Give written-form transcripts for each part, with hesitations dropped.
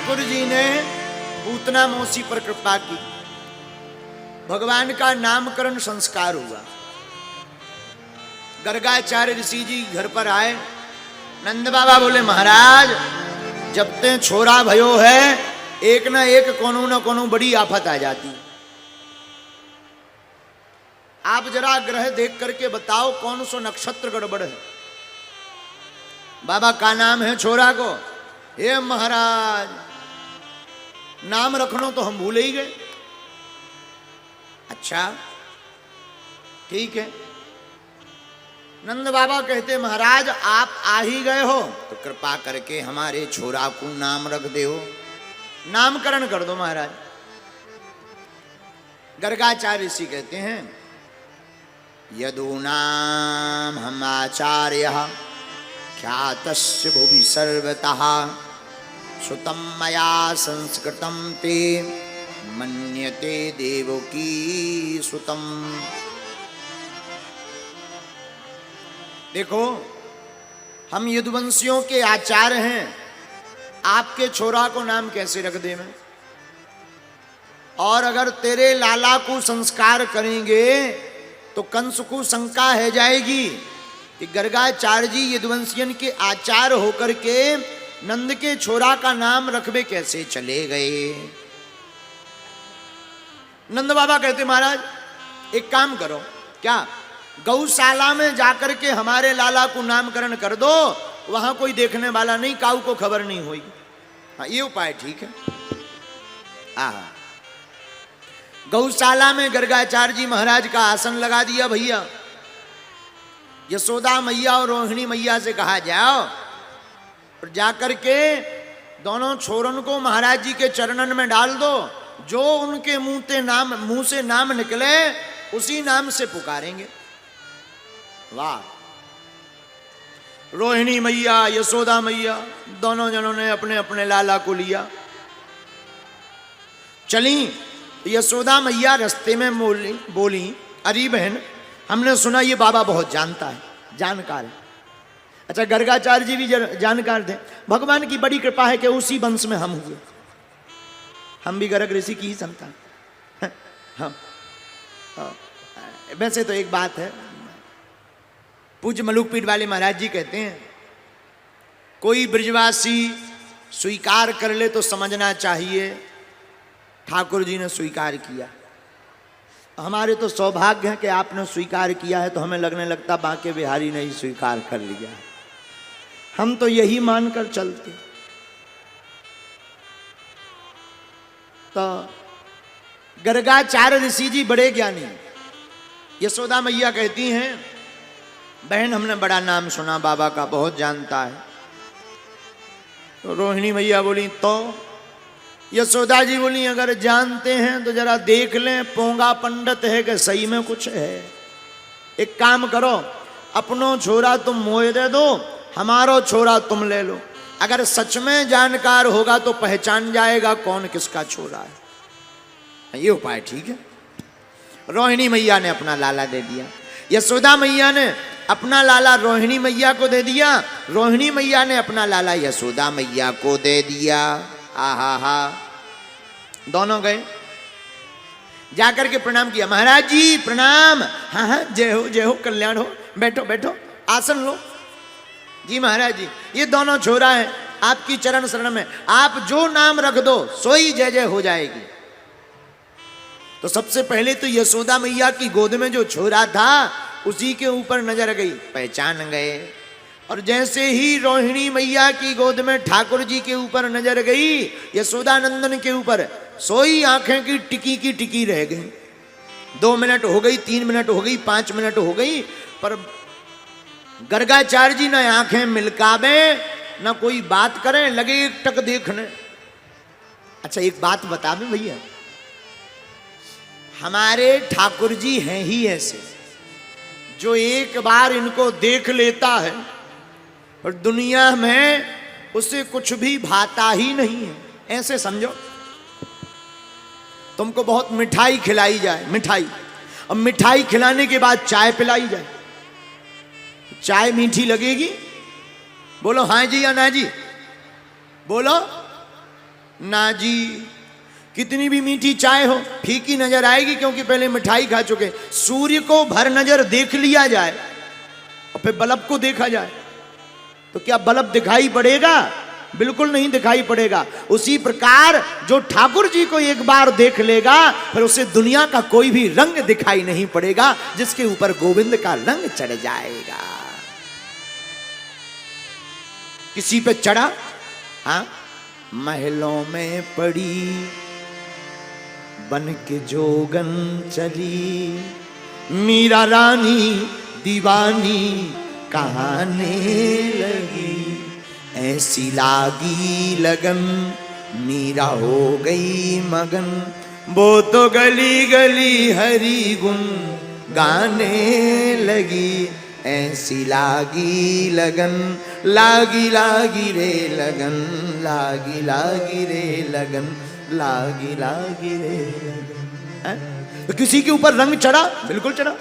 ठाकुर जी ने पूतना मौसी पर कृपा की, भगवान का नामकरण संस्कार हुआ। गर्गाचार्य ऋषि जी घर पर आए। नंद बाबा बोले, महाराज जब ते छोरा भयो है, एक ना एक कोनो न कोनो बड़ी आफत आ जाती। आप जरा ग्रह देख करके बताओ कौन सो नक्षत्र गड़बड़ है। बाबा का नाम है छोरा को? हे महाराज नाम रखना तो हम भूल ही गए। अच्छा ठीक है। नंद बाबा कहते, महाराज आप आ ही गए हो तो कृपा करके हमारे छोरा को नाम रख दे हो, नामकरण कर दो महाराज। गर्गाचार्य ऋषि कहते हैं, यदूनाम हम आचार्य ख्यातस्य भुवि सर्वतः सुतम मया संस्कृतम ते मन्यते देवकी सुतम। देखो हम यदुवंशियों के आचार्य हैं, आपके छोरा को नाम कैसे रख दे मैं? और अगर तेरे लाला को संस्कार करेंगे तो कंस को शंका है जाएगी कि गर्गाचार्य जी यदुवंशियन के आचार्य होकर के नंद के छोरा का नाम रखबे कैसे चले गए। नंद बाबा कहते, महाराज एक काम करो, क्या गौशाला में जाकर के हमारे लाला को नामकरण कर दो, वहां कोई देखने वाला नहीं, काऊ को खबर नहीं होगी। हाँ ये उपाय ठीक है। गौशाला में गर्गाचार्य जी महाराज का आसन लगा दिया। भैया यशोदा मैया और रोहिणी मैया से कहा जाओ और जाकर के दोनों छोरन को महाराज जी के चरणन में डाल दो, जो उनके मुंह से नाम निकले उसी नाम से पुकारेंगे। वाह। रोहिणी मैया यशोदा मैया दोनों जनों ने अपने अपने लाला को लिया, चली। यशोदा मैया रास्ते में बोली, अरे बहन हमने सुना ये बाबा बहुत जानता है, जानकार है। अच्छा गर्गाचार्य जी भी जानकार थे। भगवान की बड़ी कृपा है कि उसी वंश में हम हुए, हम भी गर्ग ऋषि की ही संतान। हम वैसे तो एक बात है, पूज्य मलुकपीठ वाले महाराज जी कहते हैं, कोई ब्रजवासी स्वीकार कर ले तो समझना चाहिए ठाकुर जी ने स्वीकार किया। हमारे तो सौभाग्य है कि आपने स्वीकार किया है, तो हमें लगने लगता बांके बिहारी ने ही स्वीकार कर लिया। हम तो यही मानकर चलते। तो गर्गाचार्य ऋषि जी बड़े ज्ञानी। यशोदा मैया कहती हैं, बहन हमने बड़ा नाम सुना बाबा का, बहुत जानता है। तो रोहिणी मैया बोली, तो यशोदा जी बोली, अगर जानते हैं तो जरा देख लें, पोंगा पंडित है कि सही में कुछ है। एक काम करो, अपनो छोरा तुम मोए दे दो, हमारो छोरा तुम ले लो। अगर सच में जानकार होगा तो पहचान जाएगा कौन किसका छोरा है। ये उपाय ठीक है। रोहिणी मैया ने अपना लाला दे दिया, यशोदा मैया ने अपना लाला रोहिणी मैया को दे दिया, रोहिणी मैया ने अपना लाला यशोदा मैया को दे दिया। आहा, दोनों गए, जाकर के प्रणाम किया। महाराज जी प्रणाम। हाँ हाँ जय हो कल्याण हो, बैठो बैठो आसन लो। जी महाराज जी ये दोनों छोरा है आपकी चरण शरण में, आप जो नाम रख दो सोई जय जय हो जाएगी। तो सबसे पहले तो यशोदा मैया की गोद में जो छोरा था उसी के ऊपर नजर गई, पहचान गए। और जैसे ही रोहिणी मैया की गोद में ठाकुर जी के ऊपर नजर गई, यशोदा नंदन के ऊपर, सोई आंखें की टिकी रह गई। 2 मिनट हो गई, 3 मिनट हो गई, 5 मिनट हो गई, पर गर्गाचार्य जी न आंखें मिलकावे न कोई बात करें, लगे एक टक देखने। अच्छा एक बात बता दें भैया, हमारे ठाकुर जी हैं ही ऐसे, जो एक बार इनको देख लेता है और दुनिया में उसे कुछ भी भाता ही नहीं है। ऐसे समझो, तुमको बहुत मिठाई खिलाई जाए, मिठाई, और मिठाई खिलाने के बाद चाय पिलाई जाए, चाय मीठी लगेगी? बोलो हाँ जी या ना जी, बोलो। ना जी, कितनी भी मीठी चाय हो फीकी नजर आएगी, क्योंकि पहले मिठाई खा चुके। सूर्य को भर नजर देख लिया जाए और फिर बल्ब को देखा जाए तो क्या बल्ब दिखाई पड़ेगा? बिल्कुल नहीं दिखाई पड़ेगा। उसी प्रकार जो ठाकुर जी को एक बार देख लेगा फिर उसे दुनिया का कोई भी रंग दिखाई नहीं पड़ेगा, जिसके ऊपर गोविंद का रंग चढ़ जाएगा। किसी पे चढ़ा, हाँ, महलों में पड़ी बन के जोगन चली, मीरा रानी दीवानी कहाने लगी, ऐसी लागी लगन मीरा हो गई मगन, वो तो गली गली हरि गुण गाने लगी, ऐसी लागी लगन, लागी लागी रे लगन, लागी लागी रे लगन, लागी लागी रे लगन। तो किसी के ऊपर रंग चढ़ा? बिल्कुल चढ़ा।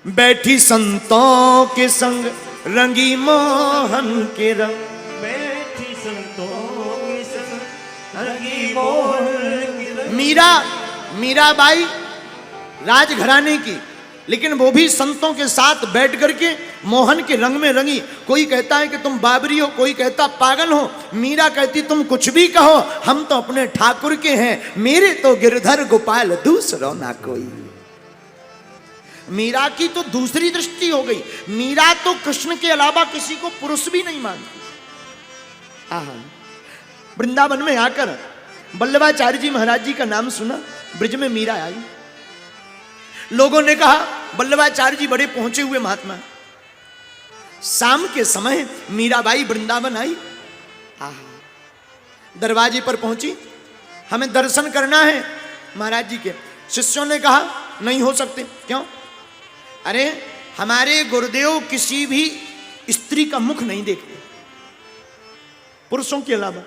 बैठी संतों के संग रंगी मोहन के रंग, बैठी संतों के संग रंगी मोहन के रंग। मीराबाई राजघराने की, लेकिन वो भी संतों के साथ बैठ करके मोहन के रंग में रंगी। कोई कहता है कि तुम बाबरी हो, कोई कहता पागल हो। मीरा कहती तुम कुछ भी कहो, हम तो अपने ठाकुर के हैं, मेरे तो गिरधर गोपाल दूसरों ना कोई। मीरा की तो दूसरी दृष्टि हो गई। मीरा तो कृष्ण के अलावा किसी को पुरुष भी नहीं मानती। वृंदावन में आकर वल्लभाचार्य जी महाराज जी का नाम सुना, ब्रिज में मीरा आई। लोगों ने कहा वल्लभाचार्य जी बड़े पहुंचे हुए महात्मा। शाम के समय मीराबाई वृंदावन आई, दरवाजे पर पहुंची, हमें दर्शन करना है महाराज जी के। शिष्यों ने कहा नहीं हो सकते। क्यों? अरे हमारे गुरुदेव किसी भी स्त्री का मुख नहीं देखते पुरुषों के अलावा।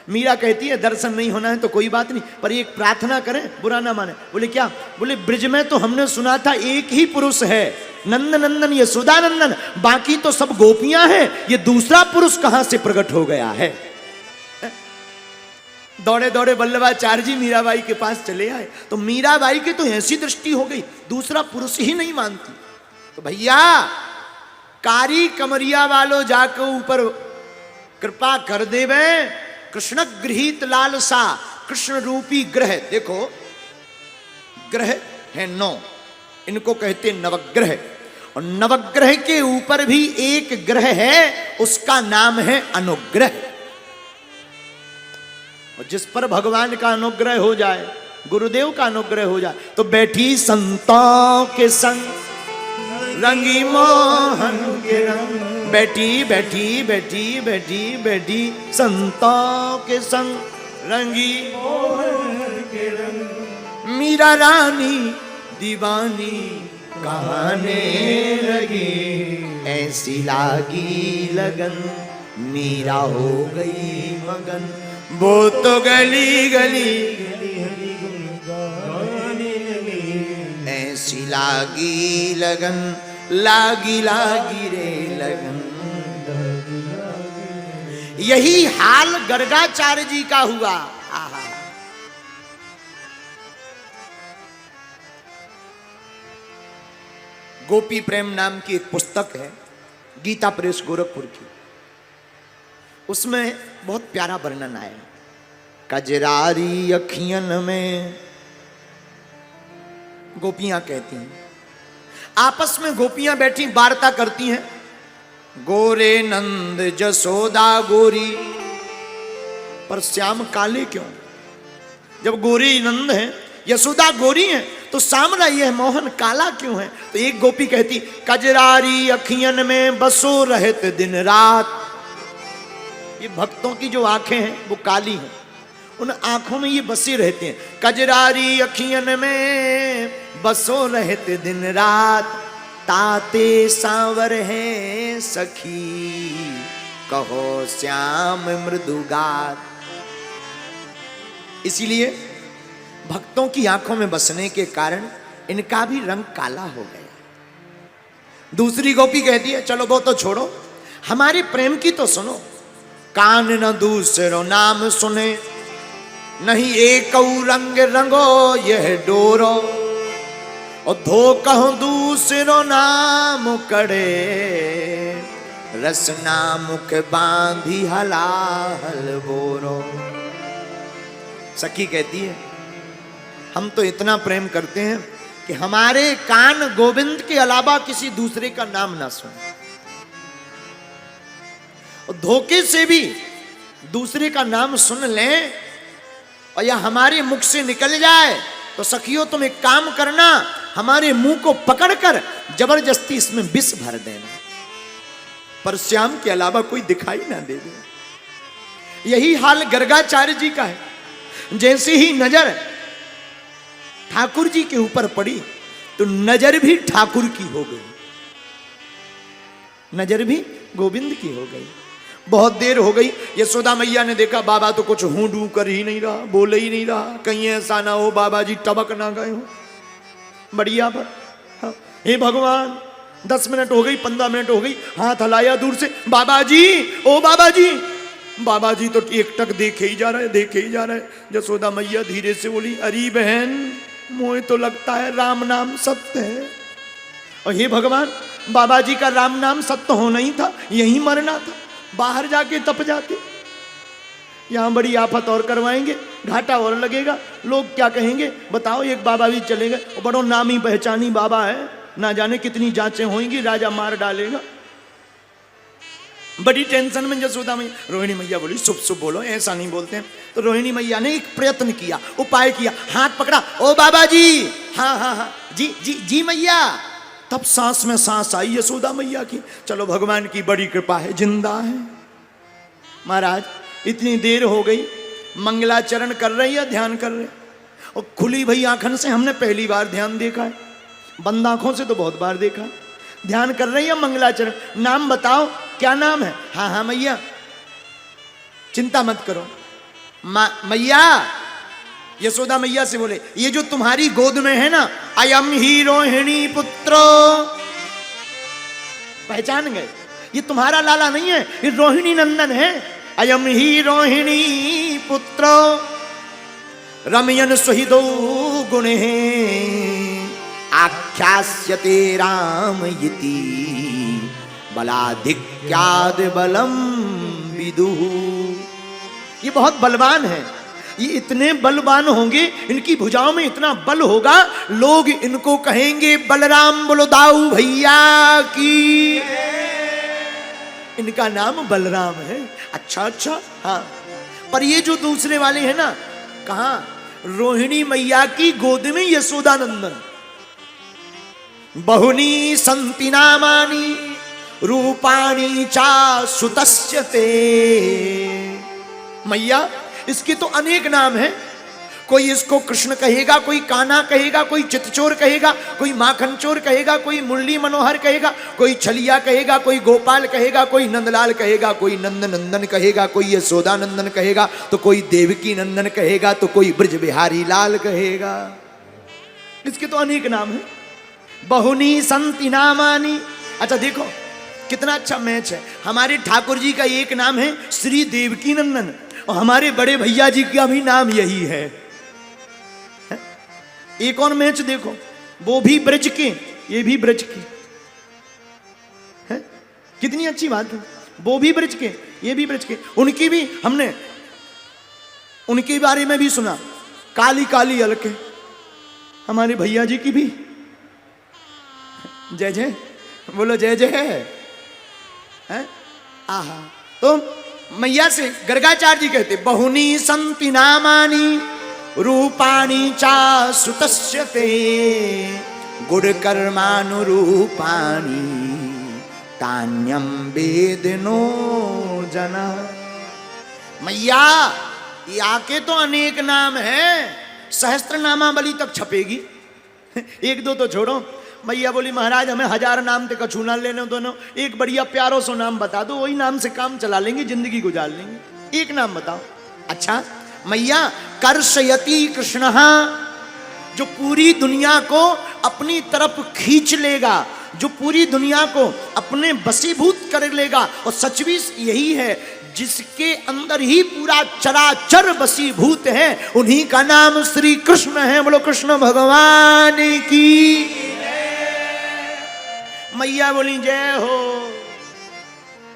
मीरा कहती है दर्शन नहीं होना है तो कोई बात नहीं, पर एक प्रार्थना करें, बुरा ना माने। बोले क्या? बोले ब्रिज में तो हमने सुना था एक ही पुरुष है, नंद नंदन यशोदा नंदन, बाकी तो सब गोपियां हैं, ये दूसरा पुरुष कहां से प्रकट हो गया है? दौड़े दौड़े वल्लभाचार्य जी मीराबाई के पास चले आए तो मीराबाई की तो ऐसी दृष्टि हो गई, दूसरा पुरुष ही नहीं मानती। तो भैया कारी कमरिया वालों जाकर ऊपर कृपा कर देवे, कृष्ण गृहीत लालसा, कृष्ण रूपी ग्रह। देखो ग्रह है 9, इनको कहते नवग्रह, और नवग्रह के ऊपर भी एक ग्रह है, उसका नाम है अनुग्रह। और जिस पर भगवान का अनुग्रह हो जाए, गुरुदेव का अनुग्रह हो जाए, तो बैठी संतों के संग रंगी मोहन के रंग, बैठी बैठी बैठी बैठी बैठी संतों के संग रंगी मोहन के रंग, मीरा रानी दीवानी कहाने लगी, ऐसी लागी लगन मीरा हो गई मगन, वो तो गली गली ऐसी लागी लगन, लागी लागी रे लगन। यही हाल गर्गाचार्य जी का हुआ। गोपी प्रेम नाम की एक पुस्तक है, गीता प्रेस गोरखपुर की, उसमें बहुत प्यारा वर्णन आया। कजरारी अखियन में गोपियां कहती हैं, आपस में गोपियां बैठी वार्ता करती हैं, गोरे नंद जसोदा गोरी, पर श्याम काले क्यों? जब गोरी नंद है, यशोदा गोरी है, तो सामना ये है मोहन काला क्यों है? तो एक गोपी कहती कजरारी अखियन में बसो रहत दिन रात। ये भक्तों की जो आंखें हैं वो काली हैं, उन आंखों में ये बसे रहते हैं। कजरारी अखियन में बसो रहते दिन रात, ताते सांवर है सखी कहो श्याम मृदुगात। इसीलिए भक्तों की आंखों में बसने के कारण इनका भी रंग काला हो गया। दूसरी गोपी कहती है चलो वो तो छोड़ो, हमारे प्रेम की तो सुनो। कान न दूसरो नाम सुने, नहीं एक रंग रंगो यह डोरो, और धोकह दूसरो नाम करे, रसना मुख बांधी हलाहल बोरो। सखी कहती है हम तो इतना प्रेम करते हैं कि हमारे कान गोविंद के अलावा किसी दूसरे का नाम ना सुने, और धोखे से भी दूसरे का नाम सुन लें और या हमारे मुख से निकल जाए तो सखियों तुम एक काम करना, हमारे मुंह को पकड़कर जबरदस्ती इसमें विष भर देना, पर श्याम के अलावा कोई दिखाई ना दे दे। यही हाल गर्गाचार्य जी का है। जैसे ही नजर ठाकुर जी के ऊपर पड़ी तो नजर भी ठाकुर की हो गई, नजर भी गोविंद की हो गई। बहुत देर हो गई, यशोदा मैया ने देखा बाबा तो कुछ हूं डू कर ही नहीं रहा, बोले ही नहीं रहा, कहीं ऐसा ना हो बाबा जी टबक ना गए हो। बढ़िया पर हाँ, हे भगवान 10 मिनट हो गई, 15 मिनट हो गई, हाथ हलाया दूर से, बाबा जी ओ बाबा जी। बाबा जी तो एकटक देखे ही जा रहे, देखे ही जा रहे। यशोदा मैया धीरे से बोली, अरे बहन मोहे तो लगता है राम नाम सत्य है। और हे भगवान बाबा जी का राम नाम सत्य होना ही था, यही मरना था, बाहर जाके तप जाके, यहां बड़ी आफत और करवाएंगे, घाटा और लगेगा, लोग क्या कहेंगे बताओ। एक बाबा भी चले गए, बड़ो नामी पहचानी बाबा है, ना जाने कितनी जांचें होंगी, राजा मार डालेगा। बड़ी टेंशन में यशोदा मैया, रोहिणी मैया बोली शुभ शुभ बोलो, ऐसा नहीं बोलते हैं। तो रोहिणी मैया ने एक प्रयत्न किया, उपाय किया, हाथ पकड़ा, ओ बाबा जी, हाँ हाँ हाँ जी जी जी मैया। तब सांस में सांस आई यशोदा मैया की, चलो भगवान की बड़ी कृपा है, जिंदा है। महाराज इतनी देर हो गई, मंगलाचरण कर रही है, ध्यान कर रहे, और खुली भई आंखन से हमने पहली बार ध्यान देखा है, बंद आंखों से तो बहुत बार देखा। ध्यान कर रही है मंगलाचरण, नाम बताओ क्या नाम है। हाँ हाँ मैया, चिंता मत करो। मैया यशोदा मैया से बोले, ये जो तुम्हारी गोद में है ना, अयम ही रोहिणी पुत्रो, पहचान गए, ये तुम्हारा लाला नहीं है, ये रोहिणी नंदन है। अयम ही रोहिणी पुत्रो रमयन सुहृदो गुणे आख्यास्यते राम इति बलाधिक्याद बलम विदुः। ये बहुत बलवान है, ये इतने बलवान होंगे, इनकी भुजाओं में इतना बल होगा, लोग इनको कहेंगे बलराम बोलो दाऊ भैया की। इनका नाम बलराम है। अच्छा अच्छा हाँ, पर ये जो दूसरे वाले हैं ना, कहां रोहिणी मैया की गोद में यशोदानंदन। बहुनी संति नामानि रूपाणी चा सुतस्य ते। मैया इसके तो अनेक नाम हैं, कोई इसको कृष्ण कहेगा, कोई कान्हा कहेगा, कोई चितचोर कहेगा, कोई माखन चोर कहेगा, कोई मुरली मनोहर कहेगा, कोई छलिया कहेगा, कोई गोपाल कहेगा, कोई नंदलाल कहेगा, कोई नंद नंदन कहेगा, कोई यशोदा नंदन कहेगा, तो कोई देवकी नंदन कहेगा, तो कोई ब्रज बिहारी लाल कहेगा। इसके तो अनेक नाम हैं। बहुनी संति नामानि। अच्छा देखो कितना अच्छा मैच है। हमारे ठाकुर जी का एक नाम है श्री देवकी नंदन, और हमारे बड़े भैया जी का भी नाम यही है। एक और मैच देखो, वो भी ब्रज के, ये भी ब्रज के है। कितनी अच्छी बात है, वो भी ब्रज के, ये भी ब्रज के। उनकी भी हमने उनके बारे में भी सुना, काली काली अलके। हमारे भैया जी की भी जय जय बोलो, जय जय है। आहा, तो मैया से गर्गाचार्य जी कहते, बहुनी संति नामानि रूपाणी चा सुतस्य ते गुड़ कर्मानुरूपाणी तान्यम वेदनो जना। मैया आके तो अनेक नाम है, सहस्त्र नामावली तक छपेगी। एक दो तो छोड़ो। मैया बोली महाराज हमें 1000 नाम तक कछू ना लेने दोनों, एक बढ़िया प्यारो सो नाम बता दो, वही नाम से काम चला लेंगे, जिंदगी गुजार लेंगे। एक नाम बताओ। अच्छा मैया कर्षयति कृष्ण, जो पूरी दुनिया को अपनी तरफ खींच लेगा, जो पूरी दुनिया को अपने वशीभूत कर लेगा। और सच भी यही है, जिसके अंदर ही पूरा चराचर वसीभूत है, उन्हीं का नाम श्री कृष्ण है। बोलो कृष्ण भगवान की। मैया बोली जय हो।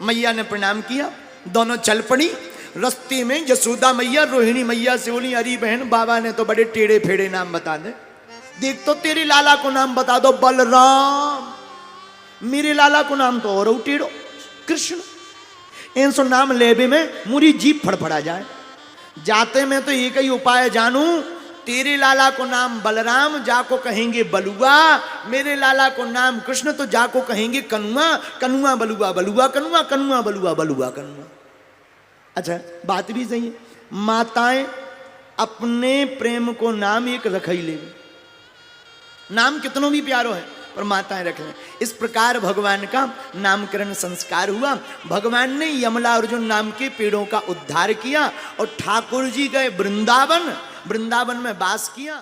मैया ने प्रणाम किया, दोनों चल पड़ी। रास्ते में यशोदा मैया रोहिणी मैया से बोली, अरे बहन बाबा ने तो बड़े टेढ़े फेड़े नाम बता दे, देख तो तेरे लाला को नाम बता दो बलराम, मेरे लाला को नाम तो और टेढ़ो कृष्ण। इनसो नाम लेबे में मुरी जीभ फड़फड़ा जाए। जाते में तो एक ही उपाय जानू, तेरे लाला को नाम बलराम, जाको कहेंगे बलुआ, मेरे लाला को नाम कृष्ण तो जाको कहेंगे कनुआ, कनुआ बलुआ, बलुआ कनुआ, कनुआ बलुआ, बलुआ कनुआ। अच्छा बात भी सही है, माताएं अपने प्रेम को नाम एक रख ही ले, नाम कितनों भी प्यारो है पर माताएं रख लें। इस प्रकार भगवान का नामकरण संस्कार हुआ। भगवान ने यमला अर्जुन नाम के पेड़ों का उद्धार किया और ठाकुर जी गए वृंदावन, वृंदावन में वास किया।